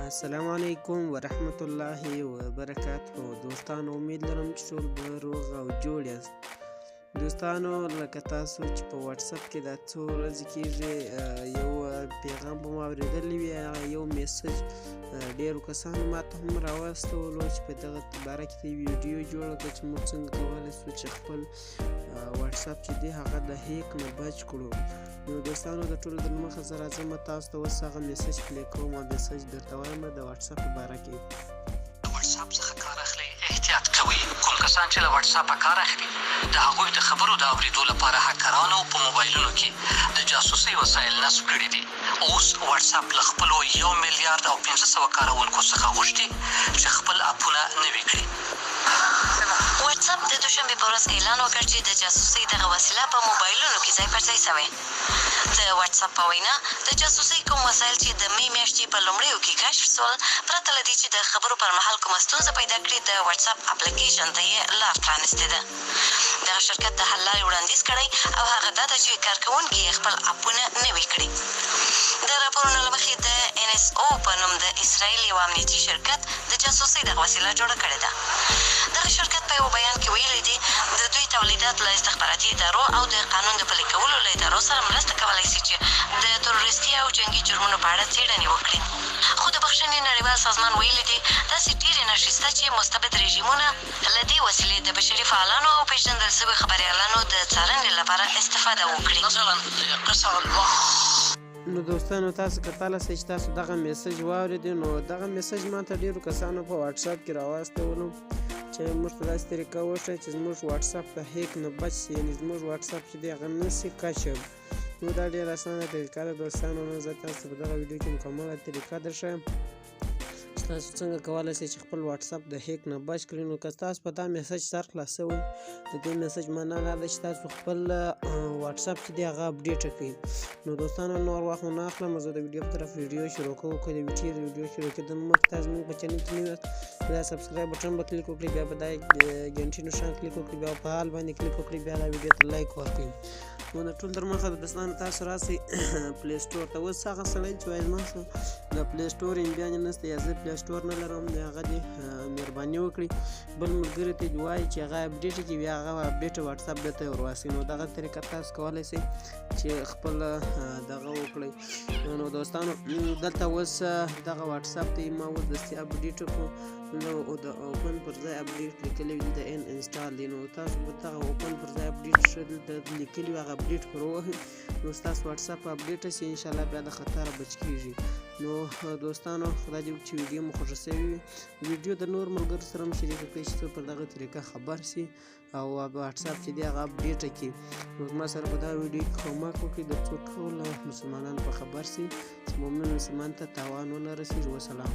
السلام علیکم ورحمت الله وبرکاته. دوستانو امید لرم چې ټول به روغ او جوړ یاست. دوستانو لکه تاسو چې په واتس اپ کې دا څو ورځې کېږي یو پیغام به مو اورېدلی وي، هغه یو میسج ډېرو کسانو ماته هم راواستولو چې په دغه باره کې یې ویډیو جوړه کړه چې موږ څنګه کولی سو چې خپل واتس اپ چې دی هغه د هیک نه بچ کړو. نو دوستانو د ټولو در مخه زه راځم تاسو ته اوس هغه میسج پلی کوم او میسج درته وایم د واتس اپ په باره کې. د واتس اپ څخه کار اخلئ احتیاط کوئ. کوم کسان چې له واتس اپه کار اخلي د هغوی د خبرو د اورېدو لپاره هکرانو په موبایلونو کې د جاسوسۍ وسایل نصب کړي دي. اوس واتس اپ له خپلو 1 میلیارډ او 500 کارونکو څخه غوښتي چې خپل اپونه نوي کړي. واتس اپ د دوشنبې په ورځ اعلان وکړ چې د جاسوسۍ دغه وسیله په موبایلونو کې ځای پر ځای سوې. د واتس اپ په وینا د جاسوسۍ کوم وسایل چې د مې میاشتې په لومړیو کې کشف سول، پرته له دې چې د خبرو پر مهال کومه ستونزه پیدا کړي، د واتس اپ اپلیکیشن ته یې لار پرانستې ده. دغه شرکت د حل لارې وړاندیز کړی او هغه دا ده چې کارکوونکي یې خپل اپونه نوي کړي. د راپورونو له مخې د NSO په نوم د اسرائیل یو امنیتي شرکت د جاسوسۍ دغه وسیله جوړه کړې ده. دغه شرکت په یو بیان کې ویلي دي د دوی تولیدات له استخباراتي ادارو او د قانون د پلي کولو له ادارو سره مرسته کولی شي چې د تروریستي او جنګي جرمونو په اړه څېړنې وکړي. خو د بخښنې نړیوال سازمان ویلي دي داسې ډېرې نښې شته چې مستبد رژیمونه له دې وسیلې د بشري فعالانو او پېژندل شوي خبریالانو د څارنې لپاره استفاده وکړي. نو دوستانو تاسو کتلی سئ چې تاسو دغه میسج واورېدئ، نو دغه میسج ماته ډېرو کسانو په واتس اپ کې راواستولو چې موږ ته داسې طریقه وښیه چې زموږ واتس اپ د هیک نه بچ سي، یعنې زموږ واتس اپ چې دی هغه نه سي کشف. نو دا ډېره اسانه طریقه ده دوستانو. نو زه تاسو ته په دغه ویډیو کې مکمله طریقه درښیم چې تاسو څنګه کولی شئ چې خپل واتس اپ د هیک نه بچ کړئ. نو که تاسو په دا میسج سر خلاصوئ، د دې میسج معنا دا ده چې تاسو خپل واتس اپ چې دی هغه اپډیټ کړئ. نو دوستانو نور وخت مو نه اخلم، زه د ویډیو په طرف ویډیو شروع کوم. که د ویډیو شروع کېدو مخکې تاسو زموږ په چینل کې نوي یاست، دا سبسکرایب بټن به کلیک وکړئ، بیا به دا ګنټې نښان کلیک وکړئ، بیا په حال باندې کلیک وکړئ، بیا دا ویډیو ته لایک ورکړئ. نو د ټول در مخه د دوستانو تاسو راسئ پلی سټور ته. اوس هغه سړی چې وایي زما څه د پلی سټور امکان نشته یا زه پلی سټور نه لرم، د هغه دې مهرباني وکړئ بل ملګري ته دې وایي چې هغه اپډیټ کړي، بیا هغه اپډیټ واتس اپ ده ته ور واسئ. نو دغه طریقه تاسو کولی شئ چې خپل دغه وکړئ. نو دوستانو دلته اوس دغه واتس اپ ته ما اوس دستي اپډیټ کړو، نو د اوپن پر ځای اپډیټ لیکلی وي دلته ان انسټال دی. نو تاسو به دغه اوپن پر ځای اپډیټ ښه دلته لیکلي وي هغه اپډیټ پر ووهئ، نو ستاسو واتس اپ اپډیټ شي، انشاءالله بیا د خطره بچ کېږي. نو دوستانو خدای دې وکړي چې ویډیو مو خوښه شوې وي، ویډیو د نور ملګرو سره هم شریکه کړئ چې څوک پر دغه طریقه خبر شي او واتس اپ چې دی هغه اپډیټ کړي. نو زما سره په دغه ویډیو کې کومک وکړئ تر څو ټول مسلمانان په خبر شي چې مؤمن مسلمان ته تاوان ونه رسېږي. وسلام.